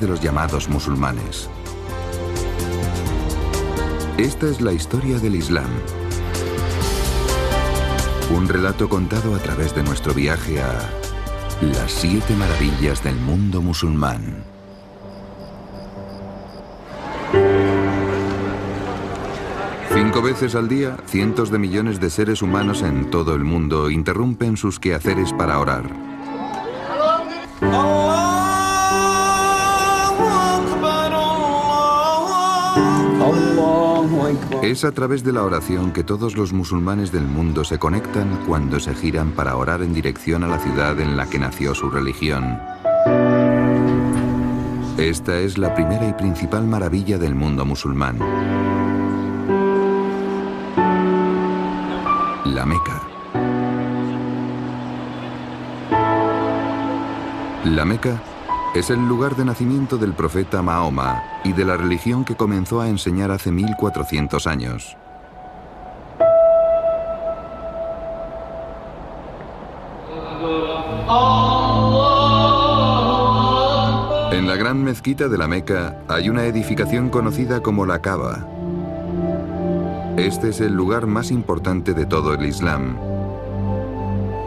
de los llamados musulmanes. Esta es la historia del Islam. Un relato contado a través de nuestro viaje a las 7 maravillas del mundo musulmán. Cinco veces al día, cientos de millones de seres humanos en todo el mundo interrumpen sus quehaceres para orar. Es a través de la oración que todos los musulmanes del mundo se conectan cuando se giran para orar en dirección a la ciudad en la que nació su religión. Esta es la primera y principal maravilla del mundo musulmán. La Meca. La Meca es el lugar de nacimiento del profeta Mahoma y de la religión que comenzó a enseñar hace 1400 años. En la gran mezquita de la Meca hay una edificación conocida como la Kaaba. Este es el lugar más importante de todo el Islam.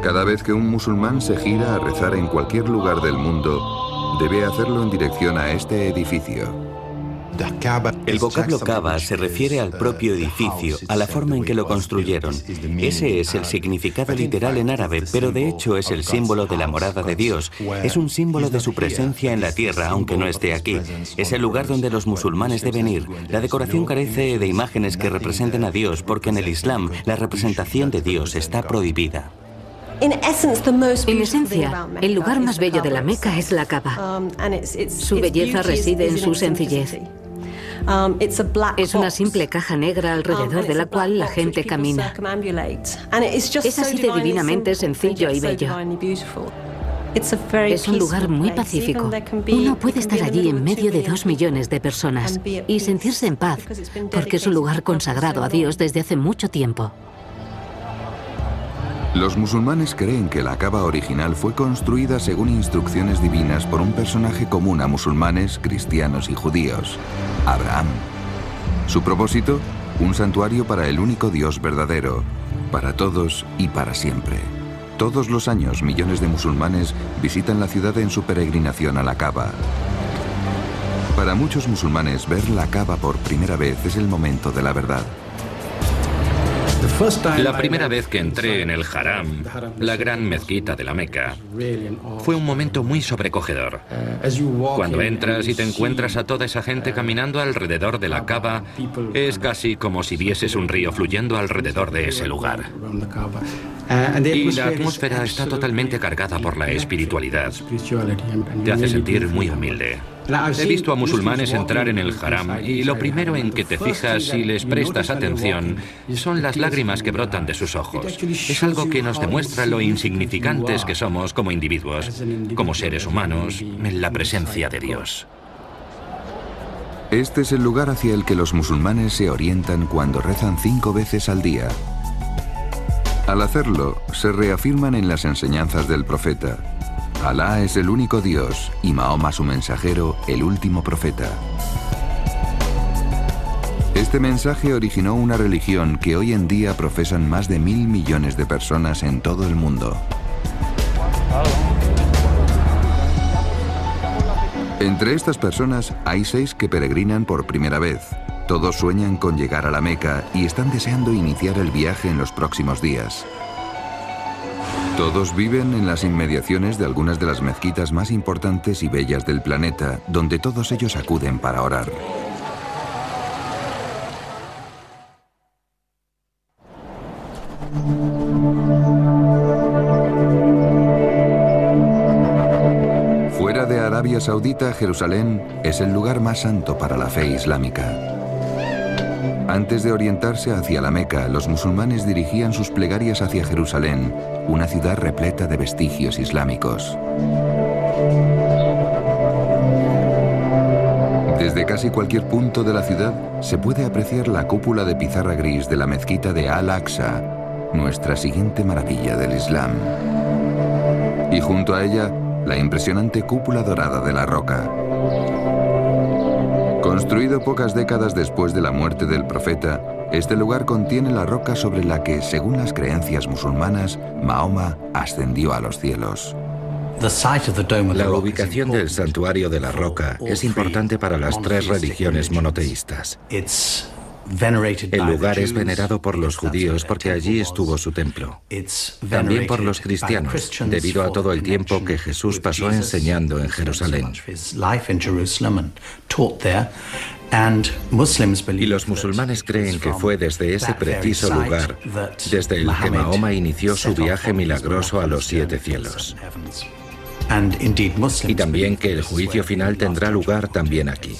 Cada vez que un musulmán se gira a rezar en cualquier lugar del mundo, debe hacerlo en dirección a este edificio. El vocablo Kaaba se refiere al propio edificio, a la forma en que lo construyeron. Ese es el significado literal en árabe, pero de hecho es el símbolo de la morada de Dios. Es un símbolo de su presencia en la tierra, aunque no esté aquí. Es el lugar donde los musulmanes deben ir. La decoración carece de imágenes que representen a Dios, porque en el Islam la representación de Dios está prohibida. En esencia, el lugar más bello de la Meca es la Kaaba. Su belleza reside en su sencillez. Es una simple caja negra alrededor de la cual la gente camina. Es así de divinamente sencillo y bello. Es un lugar muy pacífico. Uno puede estar allí en medio de 2 millones de personas y sentirse en paz, porque es un lugar consagrado a Dios desde hace mucho tiempo. Los musulmanes creen que la Kaaba original fue construida según instrucciones divinas por un personaje común a musulmanes, cristianos y judíos, Abraham. Su propósito, un santuario para el único Dios verdadero, para todos y para siempre. Todos los años, millones de musulmanes visitan la ciudad en su peregrinación a la Kaaba. Para muchos musulmanes, ver la Kaaba por primera vez es el momento de la verdad. La primera vez que entré en el Haram, la gran mezquita de la Meca, fue un momento muy sobrecogedor. Cuando entras y te encuentras a toda esa gente caminando alrededor de la Kaaba, es casi como si vieses un río fluyendo alrededor de ese lugar. Y la atmósfera está totalmente cargada por la espiritualidad. Te hace sentir muy humilde. He visto a musulmanes entrar en el Haram y lo primero en que te fijas si les prestas atención son las lágrimas que brotan de sus ojos. Es algo que nos demuestra lo insignificantes que somos como individuos, como seres humanos, en la presencia de Dios. Este es el lugar hacia el que los musulmanes se orientan cuando rezan 5 veces al día. Al hacerlo, se reafirman en las enseñanzas del profeta. Alá es el único Dios y Mahoma su mensajero, el último profeta. Este mensaje originó una religión que hoy en día profesan más de 1.000 millones de personas en todo el mundo. Entre estas personas hay 6 que peregrinan por primera vez. Todos sueñan con llegar a la Meca y están deseando iniciar el viaje en los próximos días. Todos viven en las inmediaciones de algunas de las mezquitas más importantes y bellas del planeta, donde todos ellos acuden para orar. Fuera de Arabia Saudita, Jerusalén es el lugar más santo para la fe islámica. Antes de orientarse hacia la Meca, los musulmanes dirigían sus plegarias hacia Jerusalén, una ciudad repleta de vestigios islámicos. Desde casi cualquier punto de la ciudad se puede apreciar la cúpula de pizarra gris de la mezquita de Al-Aqsa, nuestra siguiente maravilla del Islam. Y junto a ella, la impresionante cúpula dorada de la Roca. Construido pocas décadas después de la muerte del profeta, este lugar contiene la roca sobre la que, según las creencias musulmanas, Mahoma ascendió a los cielos. La ubicación del santuario de la roca es importante para las tres religiones monoteístas. El lugar es venerado por los judíos porque allí estuvo su templo. También por los cristianos, debido a todo el tiempo que Jesús pasó enseñando en Jerusalén. Y los musulmanes creen que fue desde ese preciso lugar, desde el que Mahoma inició su viaje milagroso a los 7 cielos. Y también que el juicio final tendrá lugar también aquí.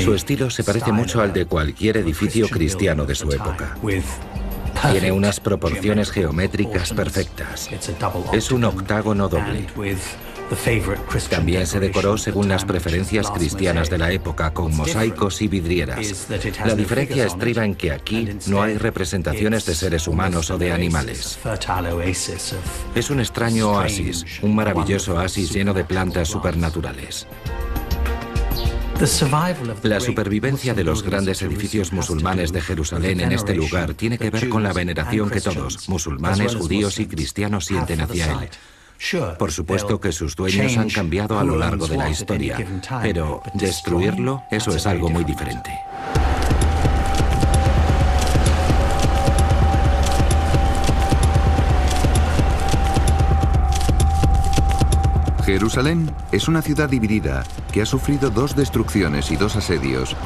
Su estilo se parece mucho al de cualquier edificio cristiano de su época. Tiene unas proporciones geométricas perfectas. Es un octágono doble. También se decoró según las preferencias cristianas de la época, con mosaicos y vidrieras. La diferencia estriba en que aquí no hay representaciones de seres humanos o de animales. Es un extraño oasis, un maravilloso oasis lleno de plantas supernaturales. La supervivencia de los grandes edificios musulmanes de Jerusalén en este lugar tiene que ver con la veneración que todos, musulmanes, judíos y cristianos, sienten hacia él. Por supuesto que sus dueños han cambiado a lo largo de la historia, pero destruirlo, eso es algo muy diferente. Jerusalén es una ciudad dividida que ha sufrido 2 destrucciones y 2 asedios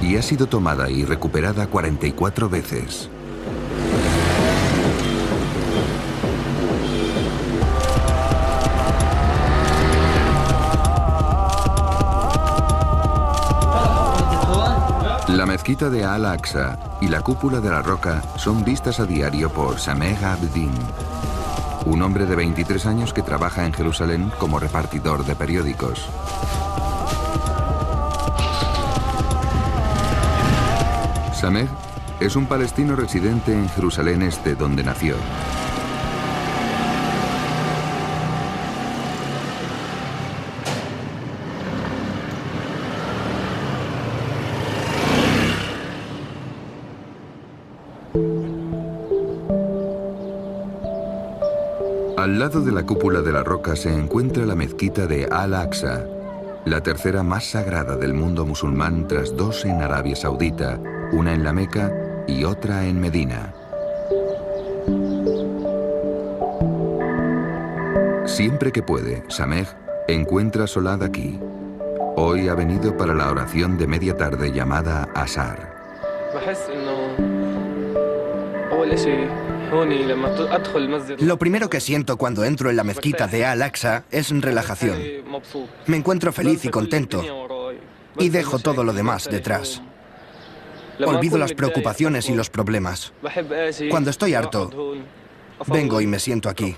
y ha sido tomada y recuperada 44 veces. La mezquita de Al-Aqsa y la cúpula de la roca son vistas a diario por Sameh Abedin, un hombre de 23 años que trabaja en Jerusalén como repartidor de periódicos. Sameh es un palestino residente en Jerusalén Este, donde nació. Al lado de la cúpula de la roca se encuentra la mezquita de Al-Aqsa, la tercera más sagrada del mundo musulmán tras 2 en Arabia Saudita, una en la Meca y otra en Medina. Siempre que puede, Sameh encuentra a Solad aquí. Hoy ha venido para la oración de media tarde llamada Asar. Lo primero que siento cuando entro en la mezquita de Al-Aqsa es relajación. Me encuentro feliz y contento y dejo todo lo demás detrás. Olvido las preocupaciones y los problemas. Cuando estoy harto, vengo y me siento aquí.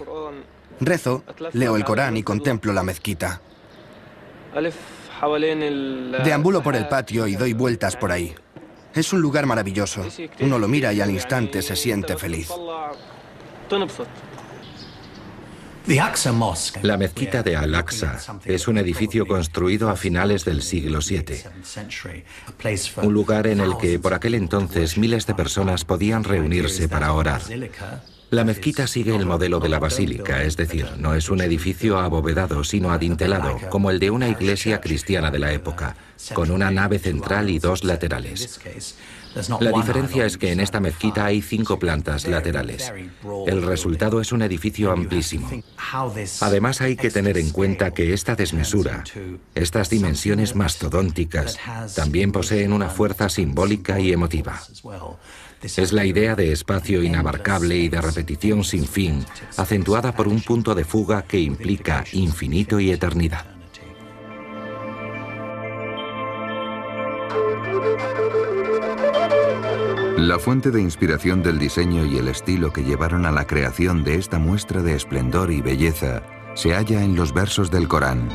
Rezo, leo el Corán y contemplo la mezquita. Deambulo por el patio y doy vueltas por ahí. Es un lugar maravilloso. Uno lo mira y al instante se siente feliz. La mezquita de Al-Aqsa es un edificio construido a finales del siglo VII. Un lugar en el que por aquel entonces miles de personas podían reunirse para orar. La mezquita sigue el modelo de la basílica, es decir, no es un edificio abovedado, sino adintelado, como el de una iglesia cristiana de la época, con una nave central y 2 laterales. La diferencia es que en esta mezquita hay 5 plantas laterales. El resultado es un edificio amplísimo. Además, hay que tener en cuenta que esta desmesura, estas dimensiones mastodónticas, también poseen una fuerza simbólica y emotiva. Es la idea de espacio inabarcable y de repetición sin fin, acentuada por un punto de fuga que implica infinito y eternidad. La fuente de inspiración del diseño y el estilo que llevaron a la creación de esta muestra de esplendor y belleza se halla en los versos del Corán.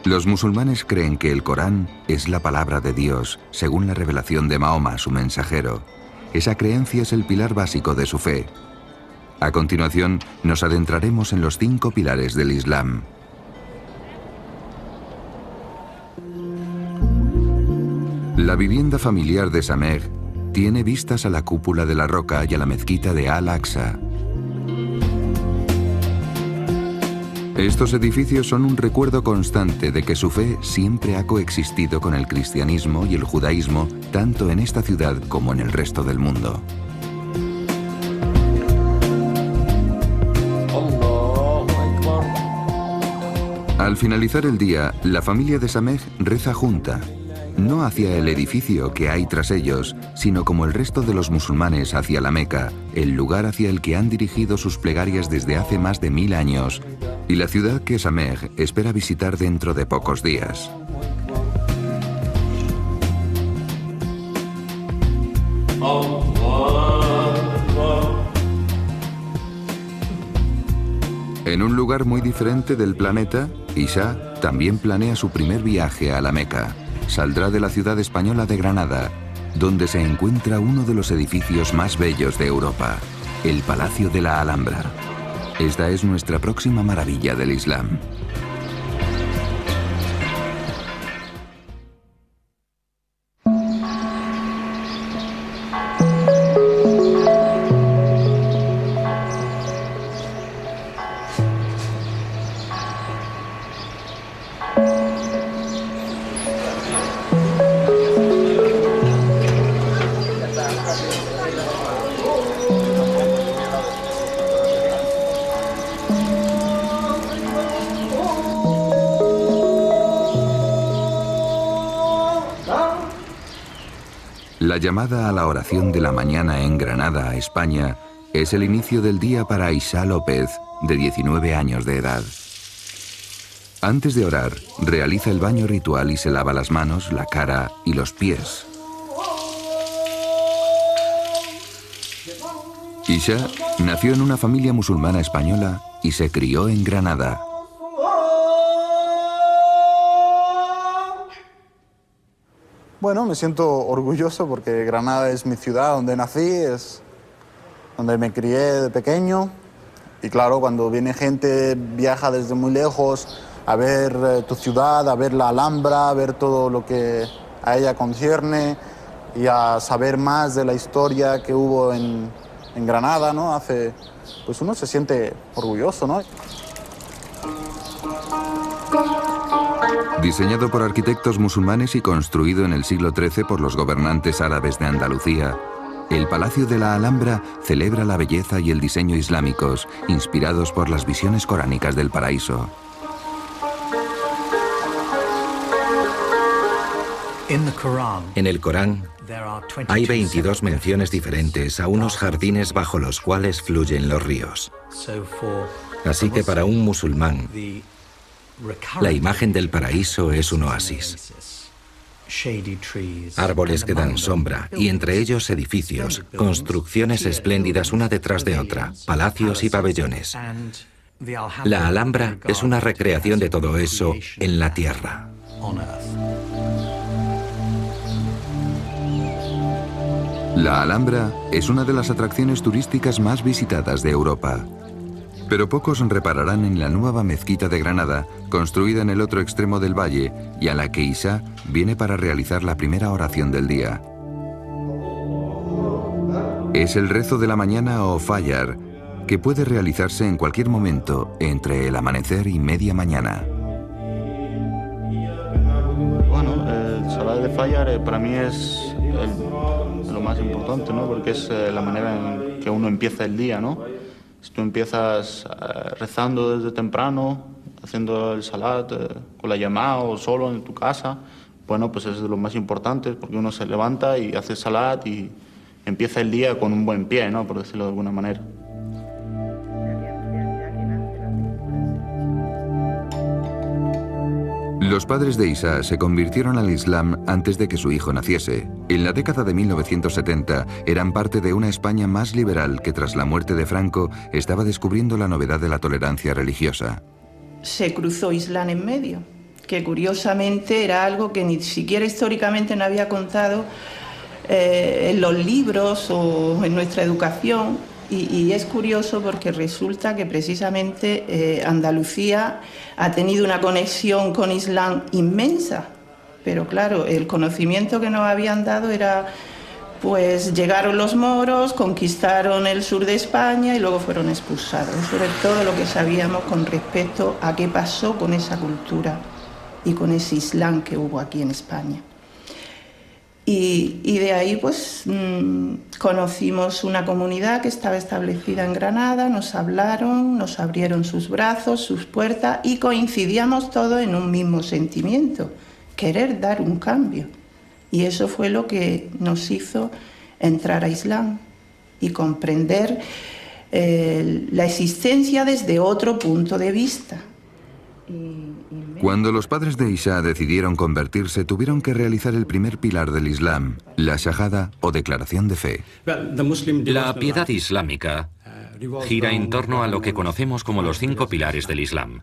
Los musulmanes creen que el Corán es la palabra de Dios, según la revelación de Mahoma, su mensajero. Esa creencia es el pilar básico de su fe. A continuación, nos adentraremos en los 5 pilares del Islam. La vivienda familiar de Sameh tiene vistas a la cúpula de la roca y a la mezquita de Al-Aqsa. Estos edificios son un recuerdo constante de que su fe siempre ha coexistido con el cristianismo y el judaísmo, tanto en esta ciudad como en el resto del mundo. Al finalizar el día, la familia de Sameh reza junta, no hacia el edificio que hay tras ellos, sino como el resto de los musulmanes hacia la Meca, el lugar hacia el que han dirigido sus plegarias desde hace más de 1000 años, y la ciudad que Sameh espera visitar dentro de pocos días. En un lugar muy diferente del planeta, Isha también planea su primer viaje a la Meca. Saldrá de la ciudad española de Granada, donde se encuentra uno de los edificios más bellos de Europa, el Palacio de la Alhambra. Esta es nuestra próxima maravilla del Islam. La llamada a la oración de la mañana en Granada, España, es el inicio del día para Isha López, de 19 años de edad. Antes de orar, realiza el baño ritual y se lava las manos, la cara y los pies. Isha nació en una familia musulmana española y se crió en Granada. Bueno, me siento orgulloso porque Granada es mi ciudad donde nací, es donde me crié de pequeño. Y claro, cuando viene gente, viaja desde muy lejos a ver tu ciudad, a ver la Alhambra, a ver todo lo que a ella concierne y a saber más de la historia que hubo en Granada, ¿no? Pues uno se siente orgulloso, ¿no? Diseñado por arquitectos musulmanes y construido en el siglo XIII por los gobernantes árabes de Andalucía, el Palacio de la Alhambra celebra la belleza y el diseño islámicos, inspirados por las visiones coránicas del paraíso. En el Corán hay 22 menciones diferentes a unos jardines bajo los cuales fluyen los ríos. Así que para un musulmán, la imagen del paraíso es un oasis. Árboles que dan sombra y entre ellos edificios, construcciones espléndidas una detrás de otra, palacios y pabellones. La Alhambra es una recreación de todo eso en la tierra. La Alhambra es una de las atracciones turísticas más visitadas de Europa. Pero pocos repararán en la nueva mezquita de Granada, construida en el otro extremo del valle y a la que Isha viene para realizar la primera oración del día. Es el rezo de la mañana o Fajr, que puede realizarse en cualquier momento entre el amanecer y media mañana. Bueno, el Salat de Fajr para mí es lo más importante, ¿no? Porque es la manera en que uno empieza el día, ¿no? Si tú empiezas rezando desde temprano, haciendo el salat con la llamada o solo en tu casa, bueno, pues es de lo más importante porque uno se levanta y hace salat y empieza el día con un buen pie, ¿no? Por decirlo de alguna manera. Los padres de Isha se convirtieron al Islam antes de que su hijo naciese. En la década de 1970 eran parte de una España más liberal que tras la muerte de Franco estaba descubriendo la novedad de la tolerancia religiosa. Se cruzó Islam en medio, que curiosamente era algo que ni siquiera históricamente no había contado en los libros o en nuestra educación. Y es curioso porque resulta que precisamente Andalucía ha tenido una conexión con Islam inmensa, pero claro, el conocimiento que nos habían dado era, pues llegaron los moros, conquistaron el sur de España y luego fueron expulsados. Eso era todo lo que sabíamos con respecto a qué pasó con esa cultura y con ese Islam que hubo aquí en España. Y de ahí pues conocimos una comunidad que estaba establecida en Granada, nos hablaron, nos abrieron sus brazos, sus puertas y coincidíamos todos en un mismo sentimiento, querer dar un cambio. Y eso fue lo que nos hizo entrar a Islam y comprender la existencia desde otro punto de vista. Cuando los padres de Isha decidieron convertirse, tuvieron que realizar el primer pilar del Islam, la Shahada o declaración de fe. La piedad islámica gira en torno a lo que conocemos como los 5 pilares del Islam.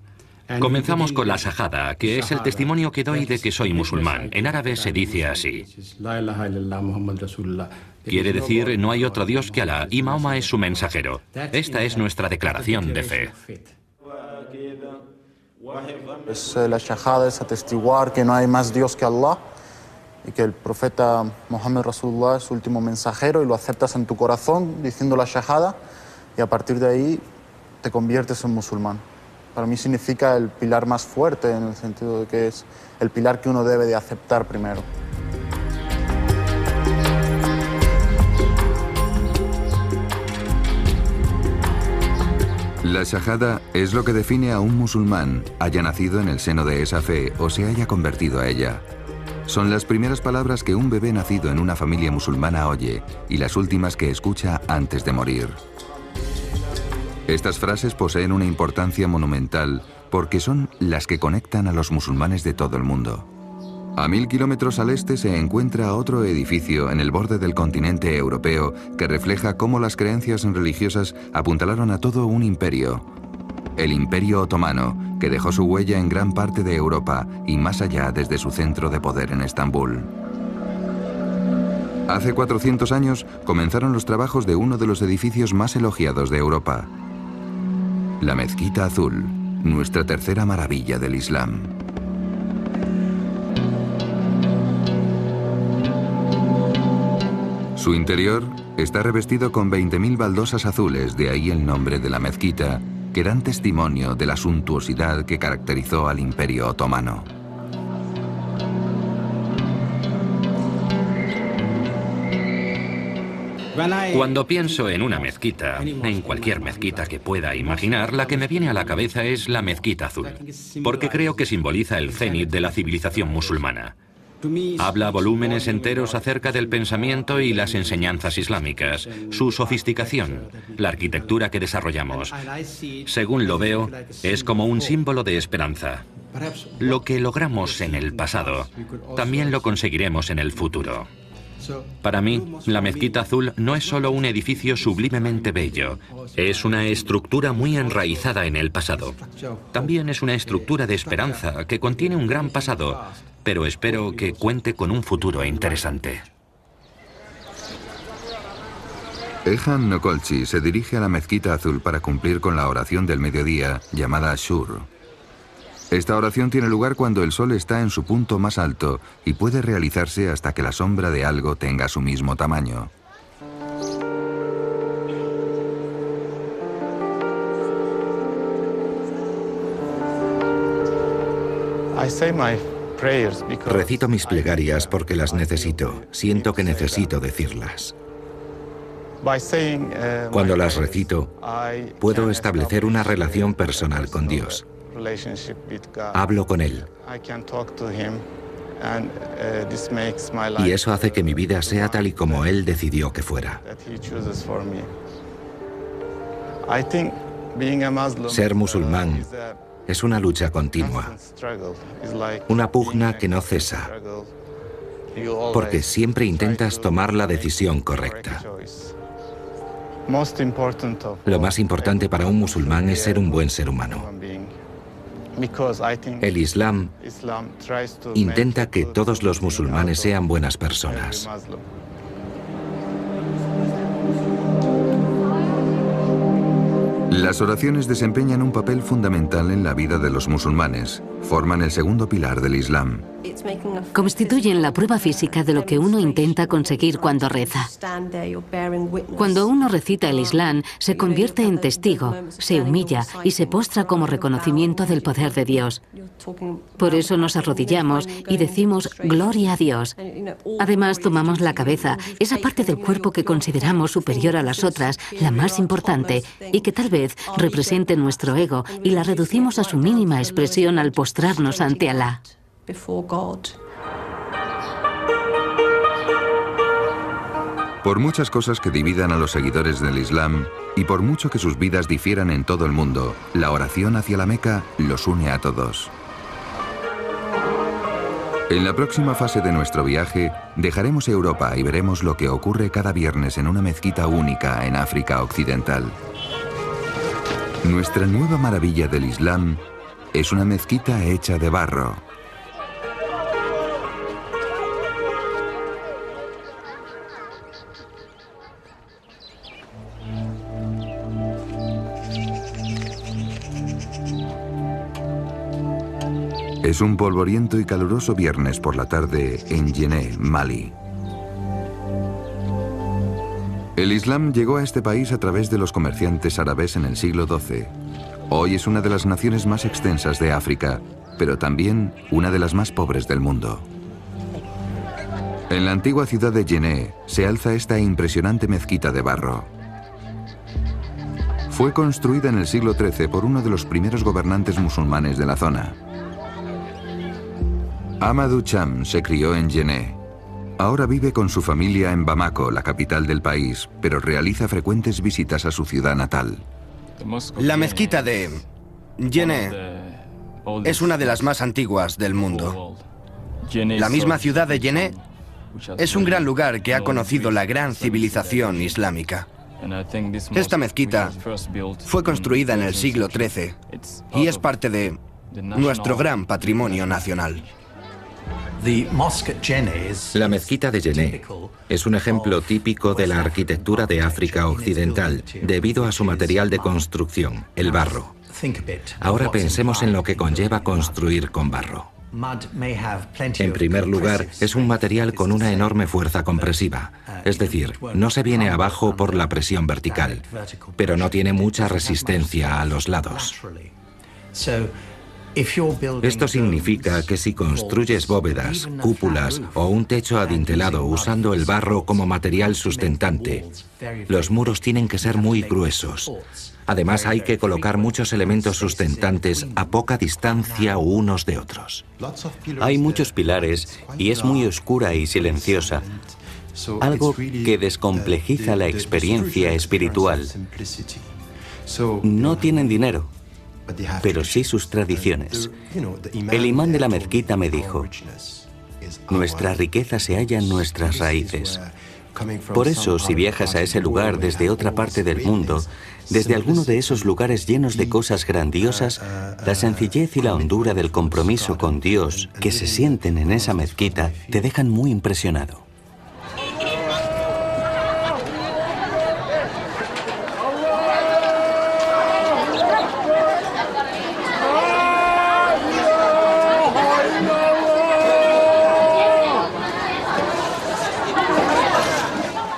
Comenzamos con la Shahada, que es el testimonio que doy de que soy musulmán. En árabe se dice así. Quiere decir, no hay otro Dios que Alá y Mahoma es su mensajero. Esta es nuestra declaración de fe. La Shahada es atestiguar que no hay más Dios que Allah y que el profeta Muhammad Rasulullah es su último mensajero, y lo aceptas en tu corazón diciendo la Shahada, y a partir de ahí te conviertes en musulmán. Para mí significa el pilar más fuerte, en el sentido de que es el pilar que uno debe de aceptar primero. La Shahada es lo que define a un musulmán, haya nacido en el seno de esa fe o se haya convertido a ella. Son las primeras palabras que un bebé nacido en una familia musulmana oye y las últimas que escucha antes de morir. Estas frases poseen una importancia monumental porque son las que conectan a los musulmanes de todo el mundo. A 1000 kilómetros al este se encuentra otro edificio en el borde del continente europeo que refleja cómo las creencias religiosas apuntalaron a todo un imperio. El Imperio Otomano, que dejó su huella en gran parte de Europa y más allá desde su centro de poder en Estambul. Hace 400 años comenzaron los trabajos de uno de los edificios más elogiados de Europa. La Mezquita Azul, nuestra tercera maravilla del Islam. Su interior está revestido con 20.000 baldosas azules, de ahí el nombre de la mezquita, que dan testimonio de la suntuosidad que caracterizó al Imperio Otomano. Cuando pienso en una mezquita, en cualquier mezquita que pueda imaginar, la que me viene a la cabeza es la Mezquita Azul, porque creo que simboliza el cenit de la civilización musulmana. Habla volúmenes enteros acerca del pensamiento y las enseñanzas islámicas, su sofisticación, la arquitectura que desarrollamos. Según lo veo, es como un símbolo de esperanza. Lo que logramos en el pasado, también lo conseguiremos en el futuro. Para mí, la Mezquita Azul no es solo un edificio sublimemente bello, es una estructura muy enraizada en el pasado. También es una estructura de esperanza que contiene un gran pasado, pero espero que cuente con un futuro interesante. Ehan Nokolchi se dirige a la Mezquita Azul para cumplir con la oración del mediodía, llamada Ashur. Esta oración tiene lugar cuando el sol está en su punto más alto y puede realizarse hasta que la sombra de algo tenga su mismo tamaño. Recito mis plegarias porque las necesito, siento que necesito decirlas. Cuando las recito, puedo establecer una relación personal con Dios. Hablo con Él. Y eso hace que mi vida sea tal y como Él decidió que fuera. Ser musulmán es una lucha continua, una pugna que no cesa, porque siempre intentas tomar la decisión correcta. Lo más importante para un musulmán es ser un buen ser humano. El Islam intenta que todos los musulmanes sean buenas personas. Las oraciones desempeñan un papel fundamental en la vida de los musulmanes. forman el segundo pilar del Islam. Constituyen la prueba física de lo que uno intenta conseguir cuando reza. Cuando uno recita el Islam, se convierte en testigo, se humilla y se postra como reconocimiento del poder de Dios. Por eso nos arrodillamos y decimos gloria a Dios. Además, tomamos la cabeza, esa parte del cuerpo que consideramos superior a las otras, la más importante, y que tal vez represente nuestro ego, y la reducimos a su mínima expresión al postrarnos ante Alá. Por muchas cosas que dividan a los seguidores del Islam y por mucho que sus vidas difieran en todo el mundo, la oración hacia la Meca los une a todos. En la próxima fase de nuestro viaje, dejaremos Europa y veremos lo que ocurre cada viernes en una mezquita única en África Occidental. Nuestra nueva maravilla del Islam es una mezquita hecha de barro. Es un polvoriento y caluroso viernes por la tarde en Yené, Mali. El Islam llegó a este país a través de los comerciantes árabes en el siglo XII. Hoy es una de las naciones más extensas de África, pero también una de las más pobres del mundo. En la antigua ciudad de Yené se alza esta impresionante mezquita de barro. Fue construida en el siglo XIII por uno de los primeros gobernantes musulmanes de la zona. Amadou Cham se crió en Yené. Ahora vive con su familia en Bamako, la capital del país, pero realiza frecuentes visitas a su ciudad natal. La mezquita de Yené es una de las más antiguas del mundo. La misma ciudad de Yené es un gran lugar que ha conocido la gran civilización islámica. Esta mezquita fue construida en el siglo XIII y es parte de nuestro gran patrimonio nacional. La mezquita de Yené es un ejemplo típico de la arquitectura de África Occidental, debido a su material de construcción, el barro. Ahora pensemos en lo que conlleva construir con barro. En primer lugar, es un material con una enorme fuerza compresiva, es decir, no se viene abajo por la presión vertical, pero no tiene mucha resistencia a los lados. Esto significa que si construyes bóvedas, cúpulas o un techo adintelado usando el barro como material sustentante, los muros tienen que ser muy gruesos. Además, hay que colocar muchos elementos sustentantes a poca distancia unos de otros. Hay muchos pilares y es muy oscura y silenciosa, algo que descomplejiza la experiencia espiritual. No tienen dinero, pero sí sus tradiciones. El imán de la mezquita me dijo: nuestra riqueza se halla en nuestras raíces. Por eso, si viajas a ese lugar desde otra parte del mundo, desde alguno de esos lugares llenos de cosas grandiosas, la sencillez y la hondura del compromiso con Dios que se sienten en esa mezquita te dejan muy impresionado.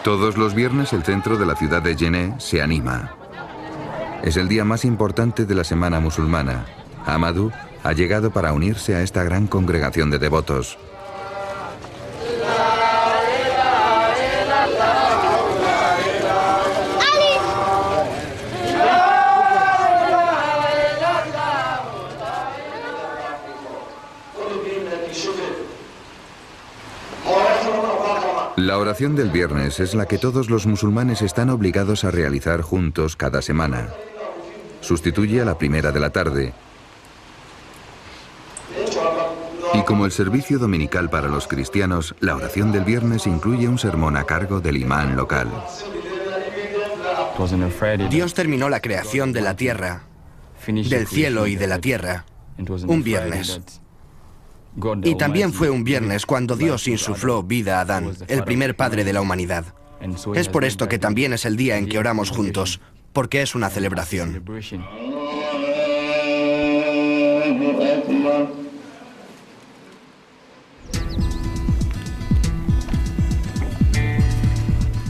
Todos los viernes el centro de la ciudad de Yené se anima. Es el día más importante de la semana musulmana. Amadou ha llegado para unirse a esta gran congregación de devotos. La oración del viernes es la que todos los musulmanes están obligados a realizar juntos cada semana. Sustituye a la primera de la tarde. Y como el servicio dominical para los cristianos, la oración del viernes incluye un sermón a cargo del imán local. Dios terminó la creación de la tierra, del cielo y de la tierra, un viernes. Y también fue un viernes cuando Dios insufló vida a Adán, el primer padre de la humanidad. Es por esto que también es el día en que oramos juntos, porque es una celebración.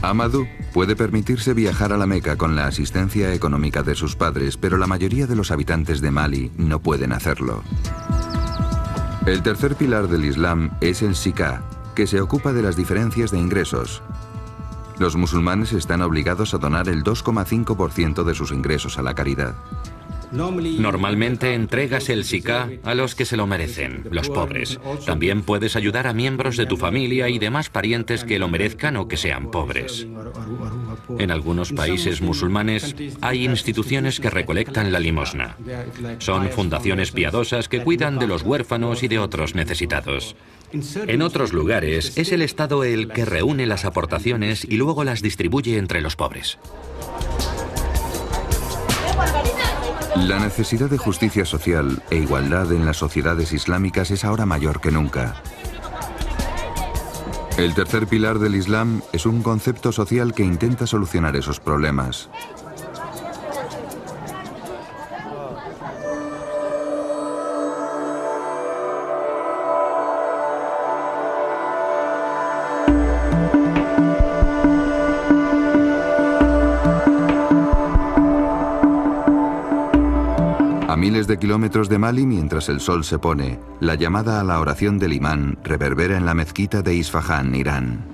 Amadou puede permitirse viajar a la Meca con la asistencia económica de sus padres, pero la mayoría de los habitantes de Mali no pueden hacerlo. El tercer pilar del Islam es el Sikha, que se ocupa de las diferencias de ingresos. Los musulmanes están obligados a donar el 2,5% de sus ingresos a la caridad. Normalmente entregas el Sikha a los que se lo merecen, los pobres. También puedes ayudar a miembros de tu familia y demás parientes que lo merezcan o que sean pobres. En algunos países musulmanes hay instituciones que recolectan la limosna. Son fundaciones piadosas que cuidan de los huérfanos y de otros necesitados. En otros lugares es el Estado el que reúne las aportaciones y luego las distribuye entre los pobres. La necesidad de justicia social e igualdad en las sociedades islámicas es ahora mayor que nunca. El tercer pilar del Islam es un concepto social que intenta solucionar esos problemas. A miles de kilómetros de Mali, mientras el sol se pone, la llamada a la oración del imán reverbera en la mezquita de Isfahán, Irán.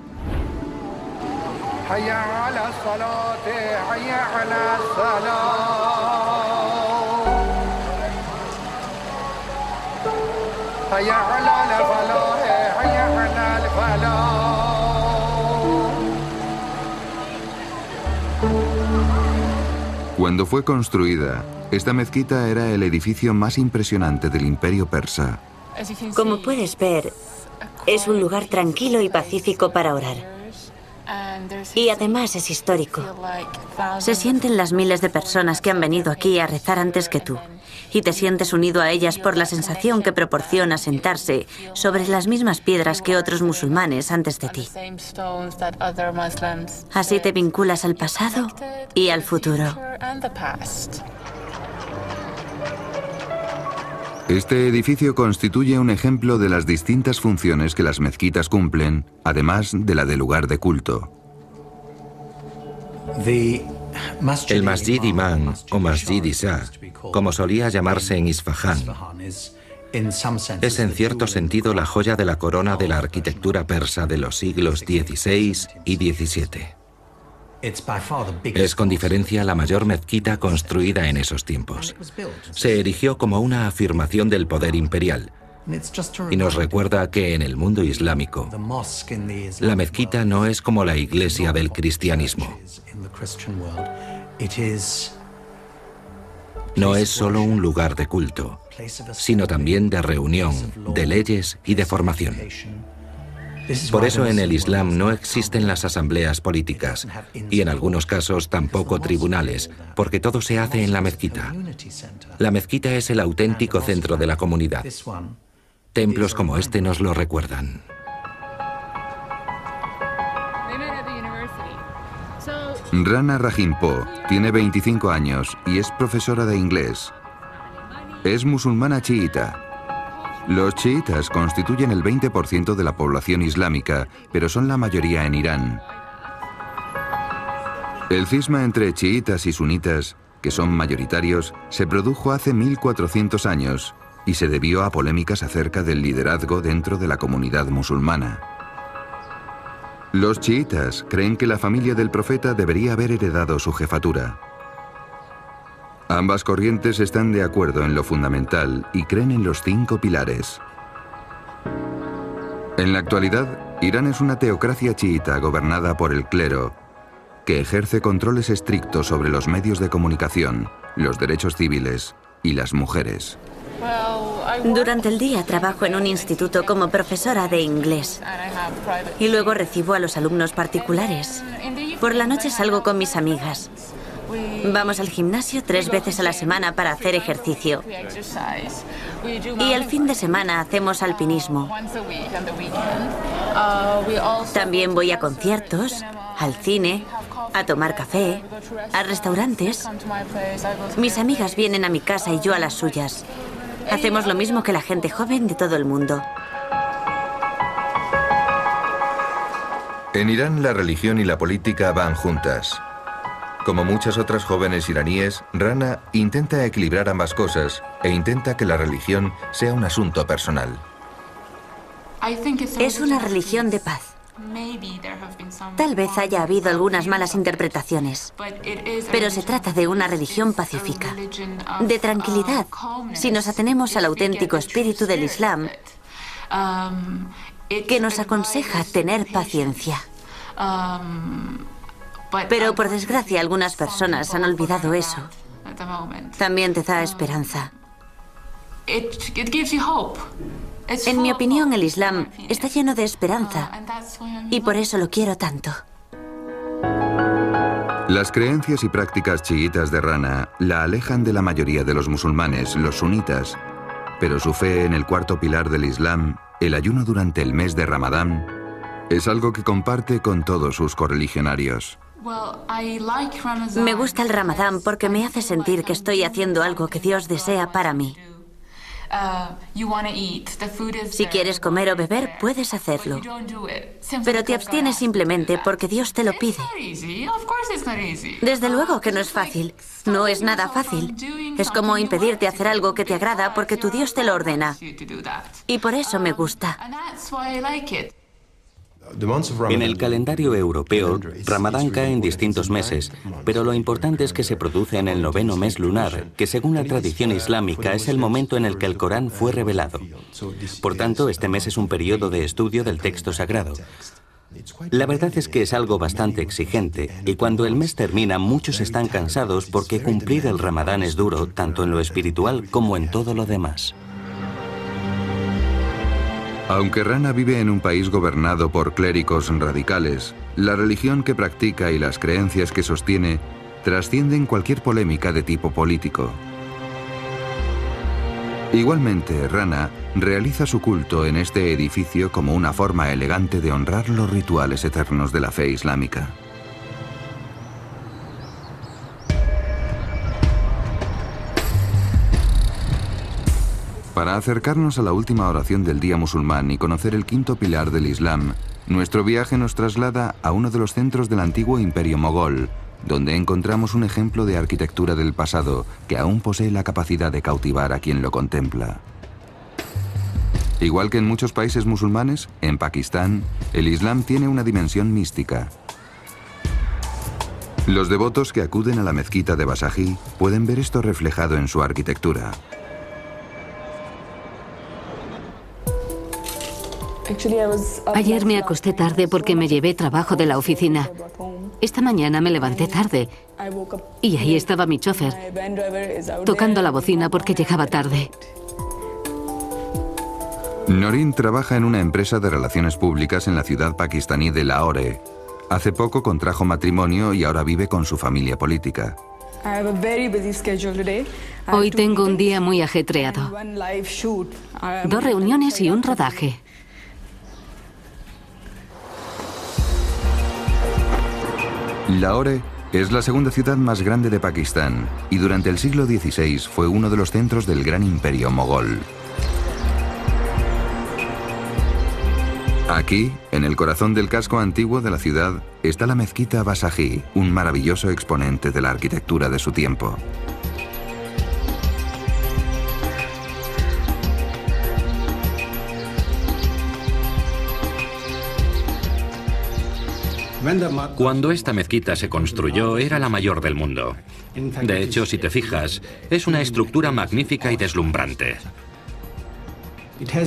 Cuando fue construida, esta mezquita era el edificio más impresionante del Imperio Persa. Como puedes ver, es un lugar tranquilo y pacífico para orar. Y además es histórico. Se sienten las miles de personas que han venido aquí a rezar antes que tú. Y te sientes unido a ellas por la sensación que proporciona sentarse sobre las mismas piedras que otros musulmanes antes de ti. Así te vinculas al pasado y al futuro. Este edificio constituye un ejemplo de las distintas funciones que las mezquitas cumplen, además de la de lugar de culto. El Masjid Imam o Masjid Isa, como solía llamarse en Isfahán, es en cierto sentido la joya de la corona de la arquitectura persa de los siglos XVI y XVII. Es con diferencia la mayor mezquita construida en esos tiempos. Se erigió como una afirmación del poder imperial y nos recuerda que en el mundo islámico la mezquita no es como la iglesia del cristianismo. No es solo un lugar de culto, sino también de reunión, de leyes y de formación. Por eso en el Islam no existen las asambleas políticas y en algunos casos tampoco tribunales, porque todo se hace en la mezquita. La mezquita es el auténtico centro de la comunidad. Templos como este nos lo recuerdan. Rana Rahimpo tiene 25 años y es profesora de inglés. Es musulmana chiita. Los chiitas constituyen el 20% de la población islámica, pero son la mayoría en Irán. El cisma entre chiitas y sunitas, que son mayoritarios, se produjo hace 1400 años y se debió a polémicas acerca del liderazgo dentro de la comunidad musulmana. Los chiitas creen que la familia del profeta debería haber heredado su jefatura. Ambas corrientes están de acuerdo en lo fundamental y creen en los 5 pilares. En la actualidad, Irán es una teocracia chiita gobernada por el clero, que ejerce controles estrictos sobre los medios de comunicación, los derechos civiles y las mujeres. Durante el día trabajo en un instituto como profesora de inglés y luego recibo a los alumnos particulares. Por la noche salgo con mis amigas. Vamos al gimnasio 3 veces a la semana para hacer ejercicio. Y el fin de semana hacemos alpinismo. También voy a conciertos, al cine, a tomar café, a restaurantes. Mis amigas vienen a mi casa y yo a las suyas. Hacemos lo mismo que la gente joven de todo el mundo. En Irán, la religión y la política van juntas. Como muchas otras jóvenes iraníes, Rana intenta equilibrar ambas cosas e intenta que la religión sea un asunto personal. Es una religión de paz. Tal vez haya habido algunas malas interpretaciones, pero se trata de una religión pacífica, de tranquilidad, si nos atenemos al auténtico espíritu del Islam, que nos aconseja tener paciencia. Pero por desgracia algunas personas han olvidado eso. También te da esperanza. En mi opinión, el Islam está lleno de esperanza y por eso lo quiero tanto. Las creencias y prácticas chiitas de Rana la alejan de la mayoría de los musulmanes, los sunitas, pero su fe en el cuarto pilar del Islam, el ayuno durante el mes de Ramadán, es algo que comparte con todos sus correligionarios. Me gusta el Ramadán porque me hace sentir que estoy haciendo algo que Dios desea para mí. Si quieres comer o beber, puedes hacerlo. Pero te abstienes simplemente porque Dios te lo pide. Desde luego que no es fácil. No es nada fácil. Es como impedirte hacer algo que te agrada porque tu Dios te lo ordena. Y por eso me gusta. En el calendario europeo, Ramadán cae en distintos meses, pero lo importante es que se produce en el 9º mes lunar, que según la tradición islámica es el momento en el que el Corán fue revelado. Por tanto, este mes es un periodo de estudio del texto sagrado. La verdad es que es algo bastante exigente, y cuando el mes termina muchos están cansados porque cumplir el Ramadán es duro, tanto en lo espiritual como en todo lo demás. Aunque Rana vive en un país gobernado por clérigos radicales, la religión que practica y las creencias que sostiene trascienden cualquier polémica de tipo político. Igualmente, Rana realiza su culto en este edificio como una forma elegante de honrar los rituales eternos de la fe islámica. Para acercarnos a la última oración del día musulmán y conocer el quinto pilar del Islam, nuestro viaje nos traslada a uno de los centros del antiguo imperio mogol, donde encontramos un ejemplo de arquitectura del pasado que aún posee la capacidad de cautivar a quien lo contempla. Igual que en muchos países musulmanes, en Pakistán, el Islam tiene una dimensión mística. Los devotos que acuden a la mezquita de Basaji pueden ver esto reflejado en su arquitectura. Ayer me acosté tarde porque me llevé trabajo de la oficina. Esta mañana me levanté tarde y ahí estaba mi chofer, tocando la bocina porque llegaba tarde. Noreen trabaja en una empresa de relaciones públicas en la ciudad pakistaní de Lahore. Hace poco contrajo matrimonio y ahora vive con su familia política. Hoy tengo un día muy ajetreado. 2 reuniones y un rodaje. Lahore es la segunda ciudad más grande de Pakistán y durante el siglo XVI fue uno de los centros del gran imperio mogol. Aquí, en el corazón del casco antiguo de la ciudad, está la mezquita Basaji, un maravilloso exponente de la arquitectura de su tiempo. Cuando esta mezquita se construyó, era la mayor del mundo. De hecho, si te fijas, es una estructura magnífica y deslumbrante.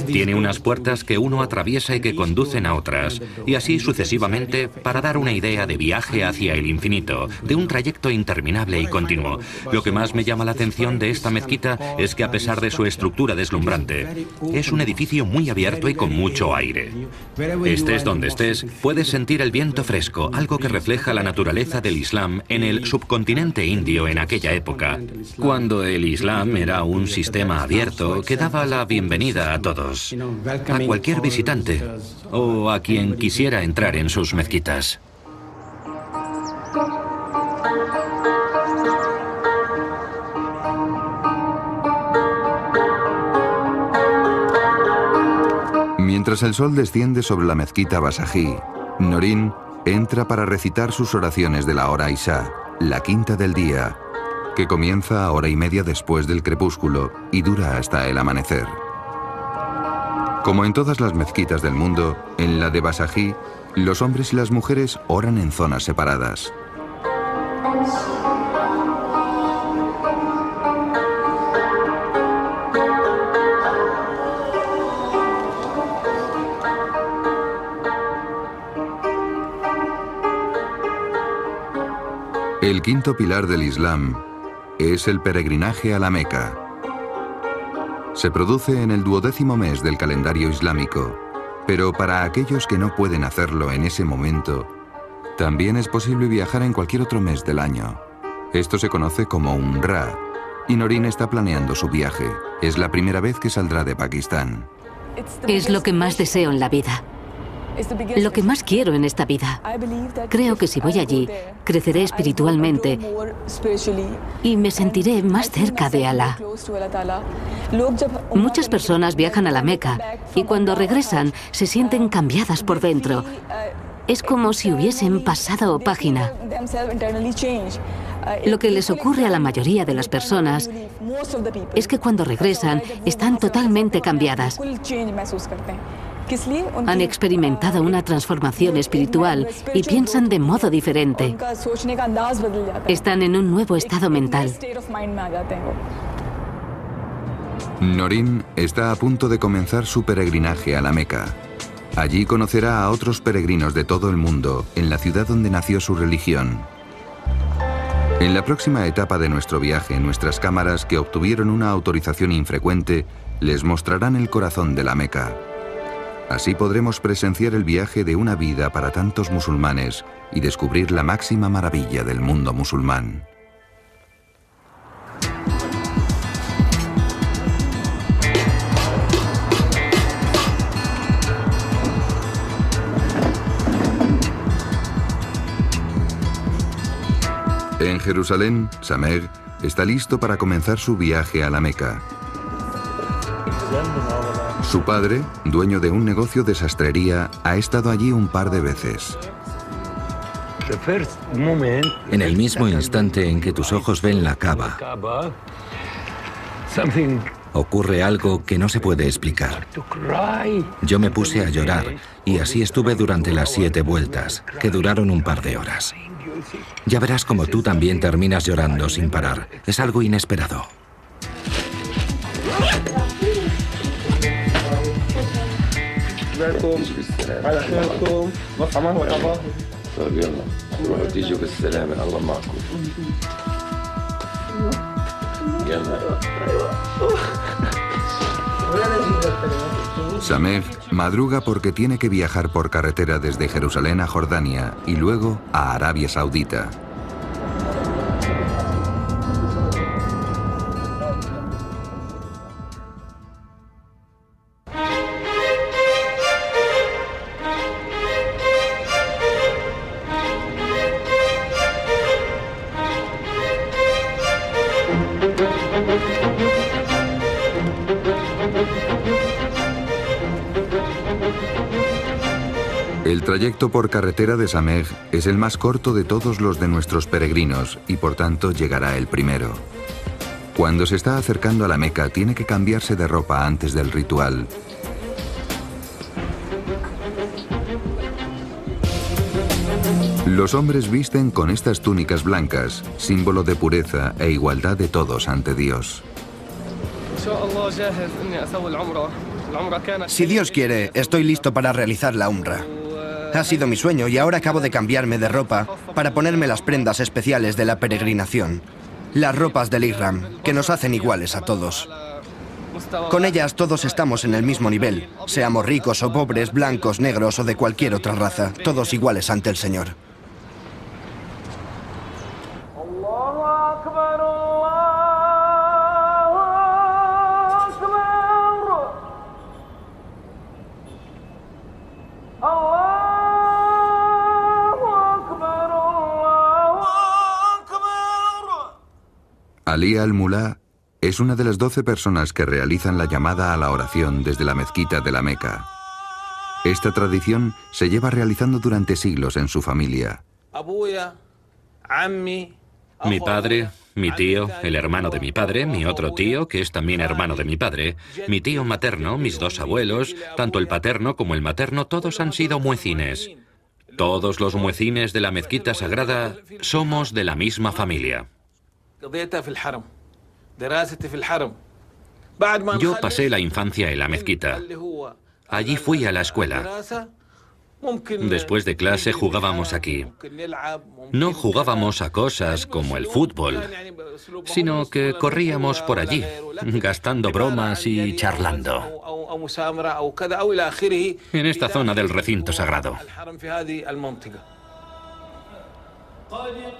Tiene unas puertas que uno atraviesa y que conducen a otras, y así sucesivamente para dar una idea de viaje hacia el infinito, de un trayecto interminable y continuo. Lo que más me llama la atención de esta mezquita es que a pesar de su estructura deslumbrante, es un edificio muy abierto y con mucho aire. Estés donde estés, puedes sentir el viento fresco, algo que refleja la naturaleza del Islam en el subcontinente indio en aquella época, cuando el Islam era un sistema abierto que daba la bienvenida a todos, a cualquier visitante o a quien quisiera entrar en sus mezquitas. Mientras el sol desciende sobre la mezquita Basají, Noreen entra para recitar sus oraciones de la hora Isha, la quinta del día, que comienza a hora y media después del crepúsculo y dura hasta el amanecer. Como en todas las mezquitas del mundo, en la de Basají, los hombres y las mujeres oran en zonas separadas. El quinto pilar del Islam es el peregrinaje a la Meca. Se produce en el 12º mes del calendario islámico, pero para aquellos que no pueden hacerlo en ese momento, también es posible viajar en cualquier otro mes del año. Esto se conoce como Umrah, y Noreen está planeando su viaje. Es la primera vez que saldrá de Pakistán. Es lo que más deseo en la vida. Lo que más quiero en esta vida. Creo que si voy allí, creceré espiritualmente y me sentiré más cerca de Alá. Muchas personas viajan a la Meca y cuando regresan se sienten cambiadas por dentro. Es como si hubiesen pasado página. Lo que les ocurre a la mayoría de las personas es que cuando regresan están totalmente cambiadas. Han experimentado una transformación espiritual y piensan de modo diferente. Están en un nuevo estado mental. Noreen está a punto de comenzar su peregrinaje a la Meca. Allí conocerá a otros peregrinos de todo el mundo, en la ciudad donde nació su religión. En la próxima etapa de nuestro viaje, nuestras cámaras, que obtuvieron una autorización infrecuente, les mostrarán el corazón de la Meca. Así podremos presenciar el viaje de una vida para tantos musulmanes y descubrir la máxima maravilla del mundo musulmán. En Jerusalén, Samer está listo para comenzar su viaje a la Meca. Su padre, dueño de un negocio de sastrería, ha estado allí un par de veces. En el mismo instante en que tus ojos ven la Kaaba, ocurre algo que no se puede explicar. Yo me puse a llorar y así estuve durante las 7 vueltas, que duraron un par de horas. Ya verás como tú también terminas llorando sin parar. Es algo inesperado. Samer madruga porque tiene que viajar por carretera desde Jerusalén a Jordania y luego a Arabia Saudita. El trayecto por carretera de Samer es el más corto de todos los de nuestros peregrinos y por tanto llegará el primero. Cuando se está acercando a la Meca tiene que cambiarse de ropa antes del ritual. Los hombres visten con estas túnicas blancas, símbolo de pureza e igualdad de todos ante Dios. Si Dios quiere, estoy listo para realizar la Umrah. Ha sido mi sueño y ahora acabo de cambiarme de ropa para ponerme las prendas especiales de la peregrinación. Las ropas del Ihram, que nos hacen iguales a todos. Con ellas todos estamos en el mismo nivel, seamos ricos o pobres, blancos, negros o de cualquier otra raza, todos iguales ante el Señor. Ali al-Mullah es una de las 12 personas que realizan la llamada a la oración desde la mezquita de la Meca. Esta tradición se lleva realizando durante siglos en su familia. Mi padre, mi tío, el hermano de mi padre, mi otro tío, que es también hermano de mi padre, mi tío materno, mis dos abuelos, tanto el paterno como el materno, todos han sido muecines. Todos los muecines de la mezquita sagrada somos de la misma familia. Yo pasé la infancia en la mezquita. Allí fui a la escuela. Después de clase jugábamos aquí. No jugábamos a cosas como el fútbol, sino que corríamos por allí, gastando bromas y charlando. En esta zona del recinto sagrado.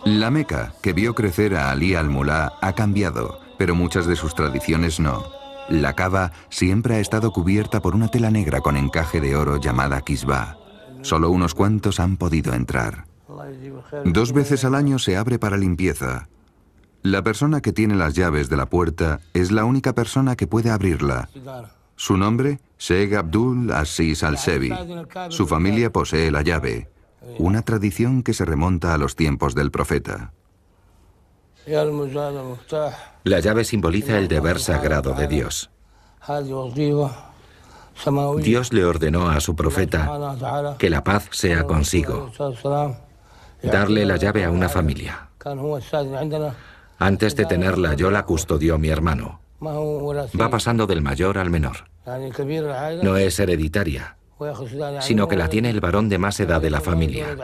La Meca, que vio crecer a Ali al-Mulá, ha cambiado, pero muchas de sus tradiciones no. La Kaaba siempre ha estado cubierta por una tela negra con encaje de oro llamada Kisbah. Solo unos cuantos han podido entrar. 2 veces al año se abre para limpieza. La persona que tiene las llaves de la puerta es la única persona que puede abrirla. Su nombre, Sheikh Abdul Aziz al-Sebi. Su familia posee la llave, una tradición que se remonta a los tiempos del profeta. La llave simboliza el deber sagrado de Dios. Dios le ordenó a su profeta que la paz sea consigo. Darle la llave a una familia. Antes de tenerla yo la custodió mi hermano. Va pasando del mayor al menor. No es hereditaria, sino que la tiene el varón de más edad de la familia.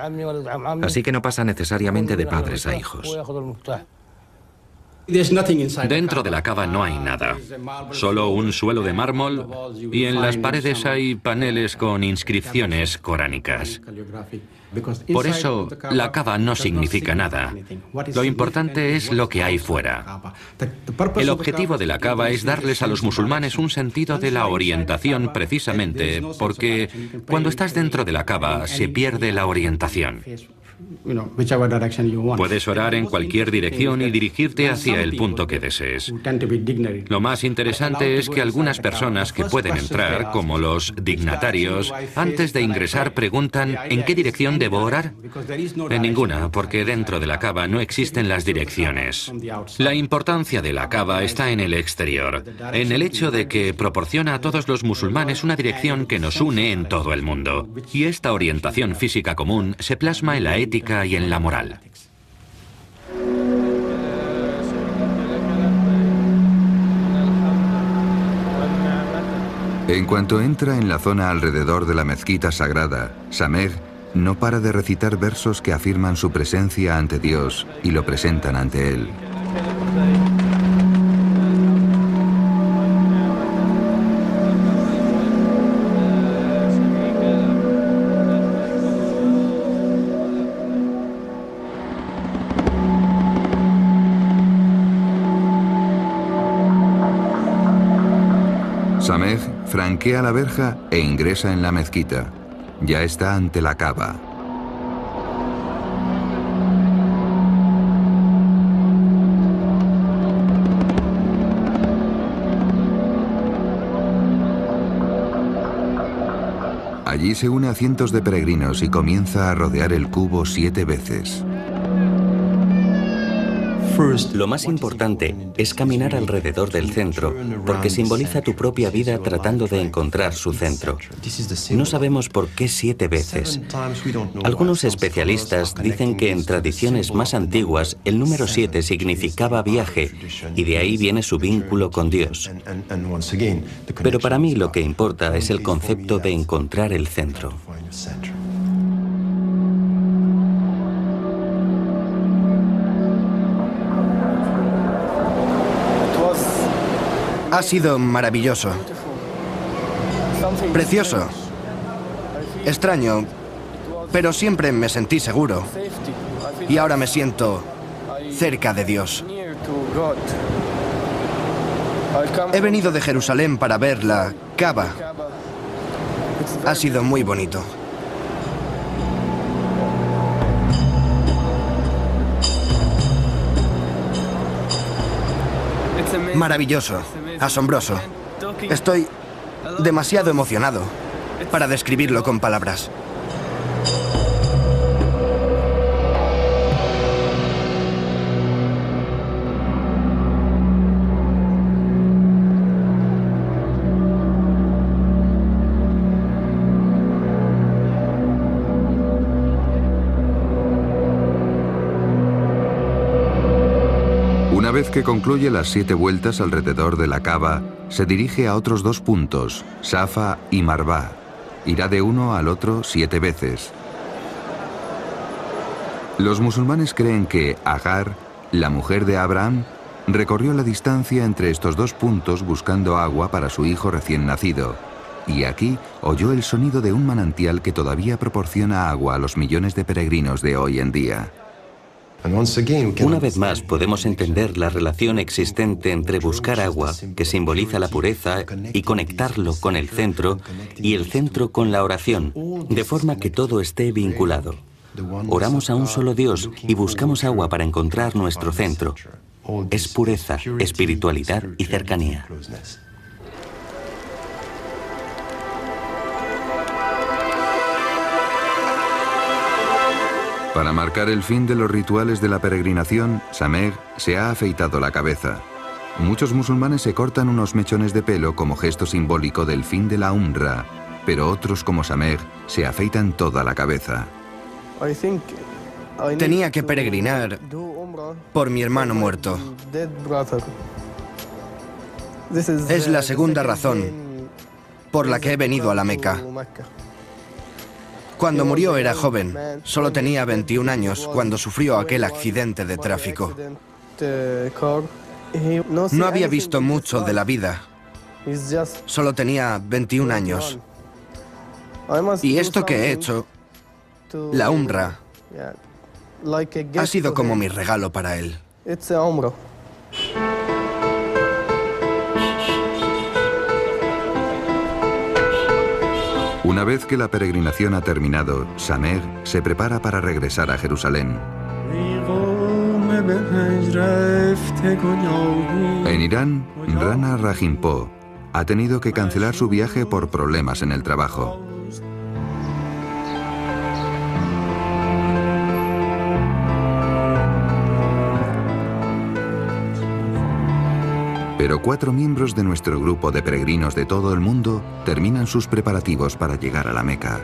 Así que no pasa necesariamente de padres a hijos. Dentro de la Kaaba no hay nada, solo un suelo de mármol y en las paredes hay paneles con inscripciones coránicas. Por eso, la Kaaba no significa nada. Lo importante es lo que hay fuera. El objetivo de la Kaaba es darles a los musulmanes un sentido de la orientación precisamente porque cuando estás dentro de la Kaaba se pierde la orientación. Puedes orar en cualquier dirección y dirigirte hacia el punto que desees. Lo más interesante es que algunas personas que pueden entrar, como los dignatarios, antes de ingresar preguntan ¿en qué dirección debo orar? En ninguna, porque dentro de la Kaaba no existen las direcciones. La importancia de la Kaaba está en el exterior, en el hecho de que proporciona a todos los musulmanes una dirección que nos une en todo el mundo. Y esta orientación física común se plasma en la ética y en la moral. En cuanto entra en la zona alrededor de la mezquita sagrada, Sameh no para de recitar versos que afirman su presencia ante Dios y lo presentan ante Él. Sameh franquea la verja e ingresa en la mezquita. Ya está ante la Kaaba. Allí se une a cientos de peregrinos y comienza a rodear el cubo 7 veces. Lo más importante es caminar alrededor del centro, porque simboliza tu propia vida tratando de encontrar su centro. No sabemos por qué 7 veces. Algunos especialistas dicen que en tradiciones más antiguas el número 7 significaba viaje y de ahí viene su vínculo con Dios. Pero para mí lo que importa es el concepto de encontrar el centro. Ha sido maravilloso. Precioso. Extraño, pero siempre me sentí seguro. Y ahora me siento cerca de Dios. He venido de Jerusalén para ver la Kaaba. Ha sido muy bonito. Maravilloso, asombroso. Estoy demasiado emocionado. para describirlo con palabras. Una vez que concluye las 7 vueltas alrededor de la Kaaba, se dirige a otros 2 puntos, Safa y Marvá. Irá de uno al otro 7 veces. Los musulmanes creen que Agar, la mujer de Abraham, recorrió la distancia entre estos 2 puntos buscando agua para su hijo recién nacido. Y aquí oyó el sonido de un manantial que todavía proporciona agua a los millones de peregrinos de hoy en día. Una vez más podemos entender la relación existente entre buscar agua, que simboliza la pureza, y conectarlo con el centro, y el centro con la oración, de forma que todo esté vinculado. Oramos a un solo Dios y buscamos agua para encontrar nuestro centro. Es pureza, espiritualidad y cercanía. Para marcar el fin de los rituales de la peregrinación, Sameh se ha afeitado la cabeza. Muchos musulmanes se cortan unos mechones de pelo como gesto simbólico del fin de la Umra, pero otros como Sameh se afeitan toda la cabeza. Tenía que peregrinar por mi hermano muerto. Es la segunda razón por la que he venido a la Meca. Cuando murió era joven, solo tenía 21 años cuando sufrió aquel accidente de tráfico. No había visto mucho de la vida, solo tenía 21 años. Y esto que he hecho, la Umra, ha sido como mi regalo para él. Una vez que la peregrinación ha terminado, Sameh se prepara para regresar a Jerusalén. En Irán, Rana Rahimpur ha tenido que cancelar su viaje por problemas en el trabajo. Pero 4 miembros de nuestro grupo de peregrinos de todo el mundo terminan sus preparativos para llegar a la Meca.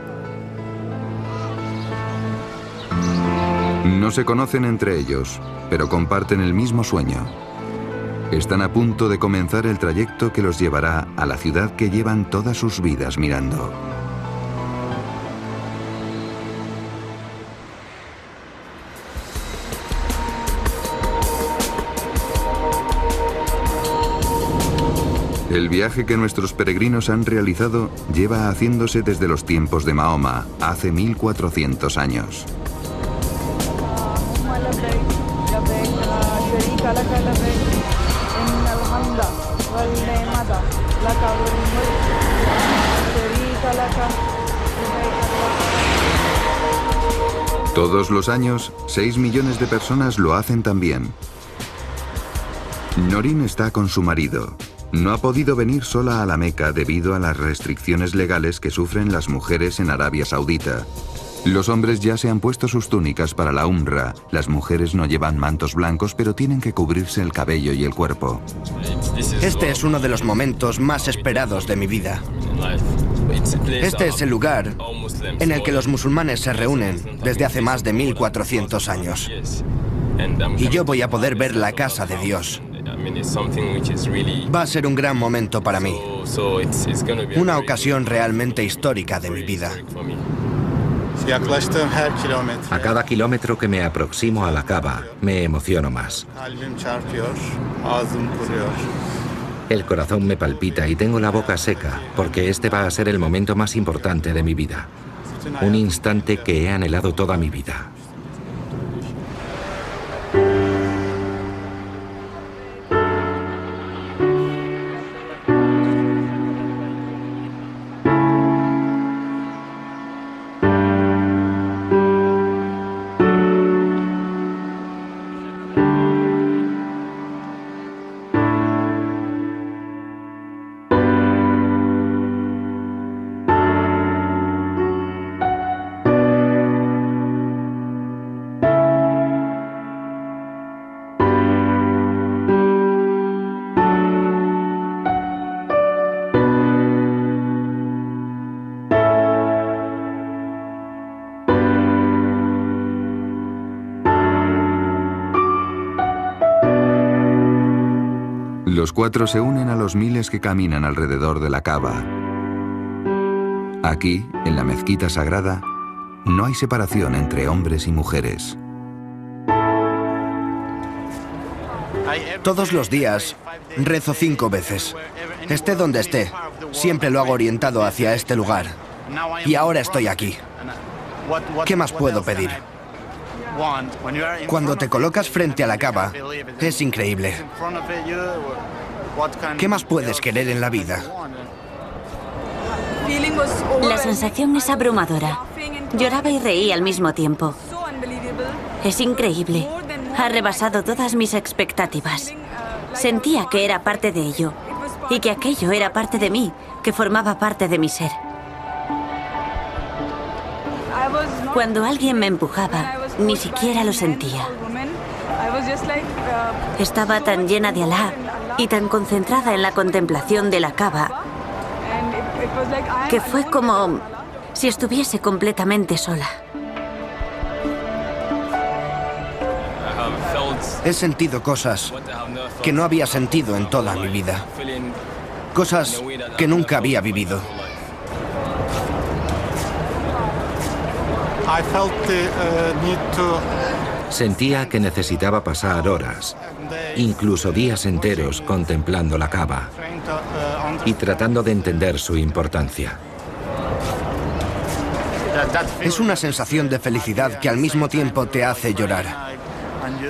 No se conocen entre ellos, pero comparten el mismo sueño. Están a punto de comenzar el trayecto que los llevará a la ciudad que llevan todas sus vidas mirando. El viaje que nuestros peregrinos han realizado lleva haciéndose desde los tiempos de Mahoma, hace 1400 años. Todos los años, 6 millones de personas lo hacen también. Noreen está con su marido. No ha podido venir sola a la Meca debido a las restricciones legales que sufren las mujeres en Arabia Saudita. Los hombres ya se han puesto sus túnicas para la Umra. Las mujeres no llevan mantos blancos, pero tienen que cubrirse el cabello y el cuerpo. Este es uno de los momentos más esperados de mi vida. Este es el lugar en el que los musulmanes se reúnen desde hace más de 1400 años. Y yo voy a poder ver la casa de Dios. Va a ser un gran momento para mí. Una ocasión realmente histórica de mi vida. A cada kilómetro que me aproximo a la Kaaba, me emociono más. El corazón me palpita y tengo la boca seca, porque este va a ser el momento más importante de mi vida. Un instante que he anhelado toda mi vida. Los cuatro se unen a los miles que caminan alrededor de la Kaaba. Aquí, en la mezquita sagrada, no hay separación entre hombres y mujeres. Todos los días rezo 5 veces. Esté donde esté, siempre lo hago orientado hacia este lugar. Y ahora estoy aquí. ¿Qué más puedo pedir? Cuando te colocas frente a la Kaaba, es increíble. ¿Qué más puedes querer en la vida? La sensación es abrumadora. Lloraba y reí al mismo tiempo. Es increíble. Ha rebasado todas mis expectativas. Sentía que era parte de ello y que aquello era parte de mí, que formaba parte de mi ser. Cuando alguien me empujaba, ni siquiera lo sentía. Estaba tan llena de Alá y tan concentrada en la contemplación de la Kaaba que fue como si estuviese completamente sola. He sentido cosas que no había sentido en toda mi vida. Cosas que nunca había vivido. Sentía que necesitaba pasar horas, incluso días enteros, contemplando la Kaaba y tratando de entender su importancia. Es una sensación de felicidad que al mismo tiempo te hace llorar.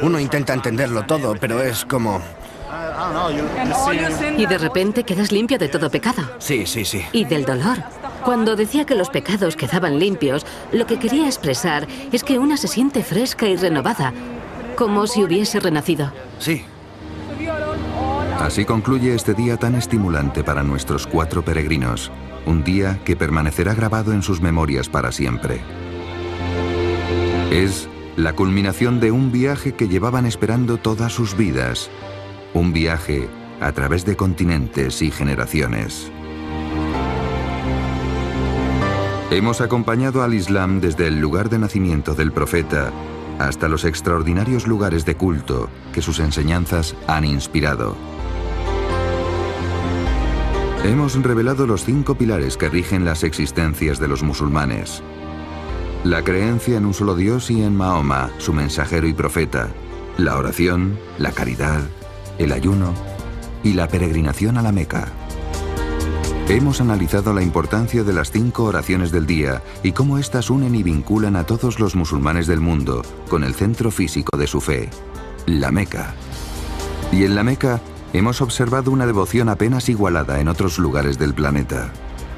Uno intenta entenderlo todo, pero es como... Y de repente quedas limpio de todo pecado. Sí, sí, sí. Y del dolor. Cuando decía que los pecados quedaban limpios, lo que quería expresar es que una se siente fresca y renovada, como si hubiese renacido. Sí. Así concluye este día tan estimulante para nuestros 4 peregrinos. Un día que permanecerá grabado en sus memorias para siempre. Es la culminación de un viaje que llevaban esperando todas sus vidas. Un viaje a través de continentes y generaciones. Hemos acompañado al Islam desde el lugar de nacimiento del profeta hasta los extraordinarios lugares de culto que sus enseñanzas han inspirado. Hemos revelado los 5 pilares que rigen las existencias de los musulmanes. La creencia en un solo Dios y en Mahoma, su mensajero y profeta. La oración, la caridad, el ayuno y la peregrinación a la Meca. Hemos analizado la importancia de las 5 oraciones del día y cómo éstas unen y vinculan a todos los musulmanes del mundo con el centro físico de su fe, la Meca. Y en la Meca hemos observado una devoción apenas igualada en otros lugares del planeta.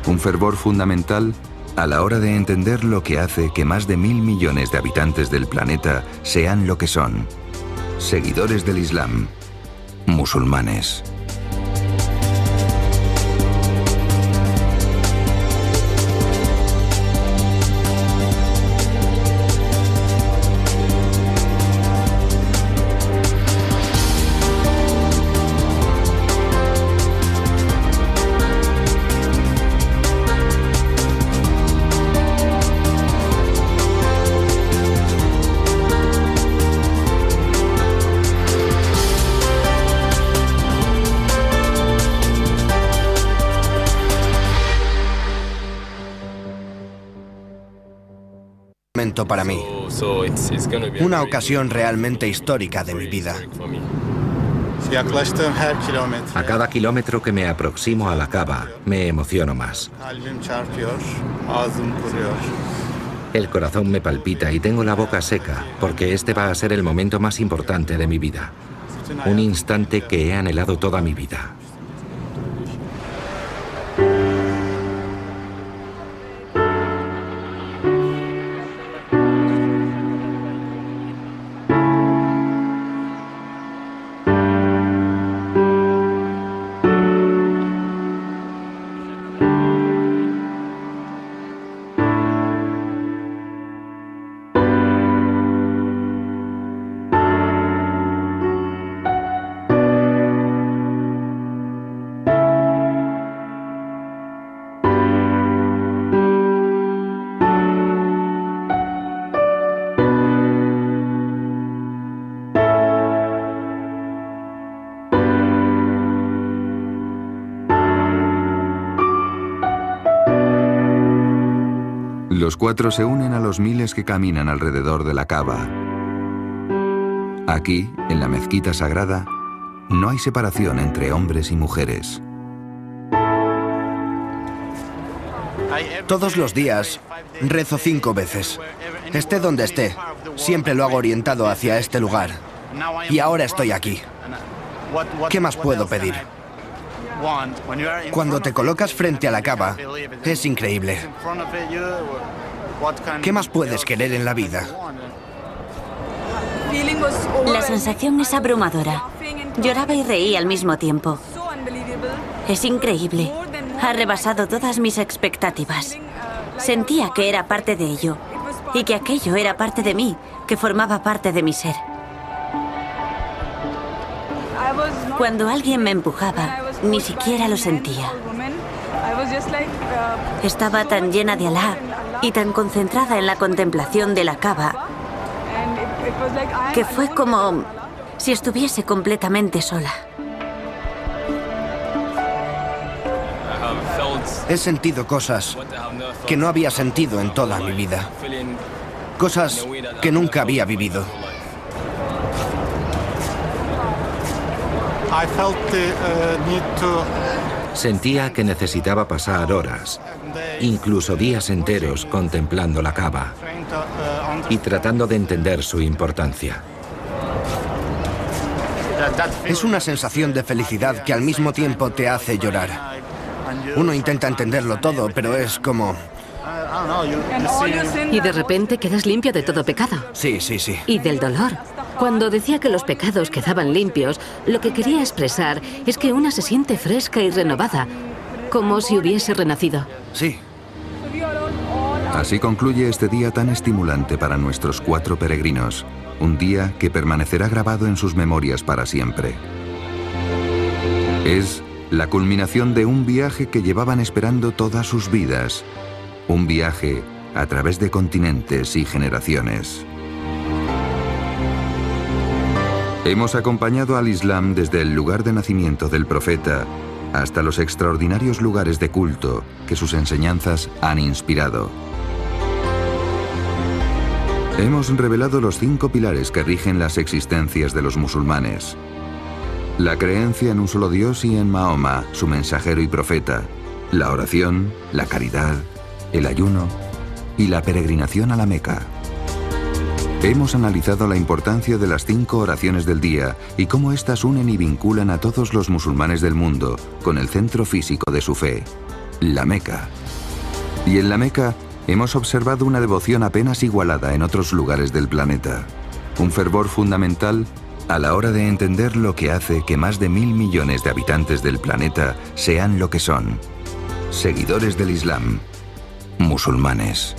Un fervor fundamental a la hora de entender lo que hace que más de 1.000 millones de habitantes del planeta sean lo que son. Seguidores del Islam. Musulmanes. Para mí. Una ocasión realmente histórica de mi vida. A cada kilómetro que me aproximo a la Kaaba, me emociono más. El corazón me palpita y tengo la boca seca, porque este va a ser el momento más importante de mi vida. Un instante que he anhelado toda mi vida. Los 4 se unen a los miles que caminan alrededor de la Kaaba. Aquí, en la mezquita sagrada, no hay separación entre hombres y mujeres. Todos los días rezo 5 veces. Esté donde esté, siempre lo hago orientado hacia este lugar. Y ahora estoy aquí. ¿Qué más puedo pedir? Cuando te colocas frente a la Kaaba, es increíble. ¿Qué más puedes querer en la vida? La sensación es abrumadora. Lloraba y reí al mismo tiempo. Es increíble. Ha rebasado todas mis expectativas. Sentía que era parte de ello y que aquello era parte de mí, que formaba parte de mi ser. Cuando alguien me empujaba, ni siquiera lo sentía. Estaba tan llena de Alá y tan concentrada en la contemplación de la Kaaba que fue como si estuviese completamente sola. He sentido cosas que no había sentido en toda mi vida. Cosas que nunca había vivido. Sentía que necesitaba pasar horas, incluso días enteros contemplando la Kaaba y tratando de entender su importancia. Es una sensación de felicidad que al mismo tiempo te hace llorar. Uno intenta entenderlo todo, pero es como... Y de repente quedas limpio de todo pecado. Sí, sí, sí. Y del dolor. Cuando decía que los pecados quedaban limpios, lo que quería expresar es que una se siente fresca y renovada, como si hubiese renacido. Sí. Así concluye este día tan estimulante para nuestros 4 peregrinos. Un día que permanecerá grabado en sus memorias para siempre. Es la culminación de un viaje que llevaban esperando todas sus vidas. Un viaje a través de continentes y generaciones. Hemos acompañado al Islam desde el lugar de nacimiento del profeta hasta los extraordinarios lugares de culto que sus enseñanzas han inspirado. Hemos revelado los 5 pilares que rigen las existencias de los musulmanes. La creencia en un solo Dios y en Mahoma, su mensajero y profeta. La oración, la caridad, el ayuno y la peregrinación a la Meca. Hemos analizado la importancia de las 5 oraciones del día y cómo éstas unen y vinculan a todos los musulmanes del mundo con el centro físico de su fe, la Meca. Y en la Meca hemos observado una devoción apenas igualada en otros lugares del planeta. Un fervor fundamental a la hora de entender lo que hace que más de 1.000 millones de habitantes del planeta sean lo que son. Seguidores del Islam, musulmanes.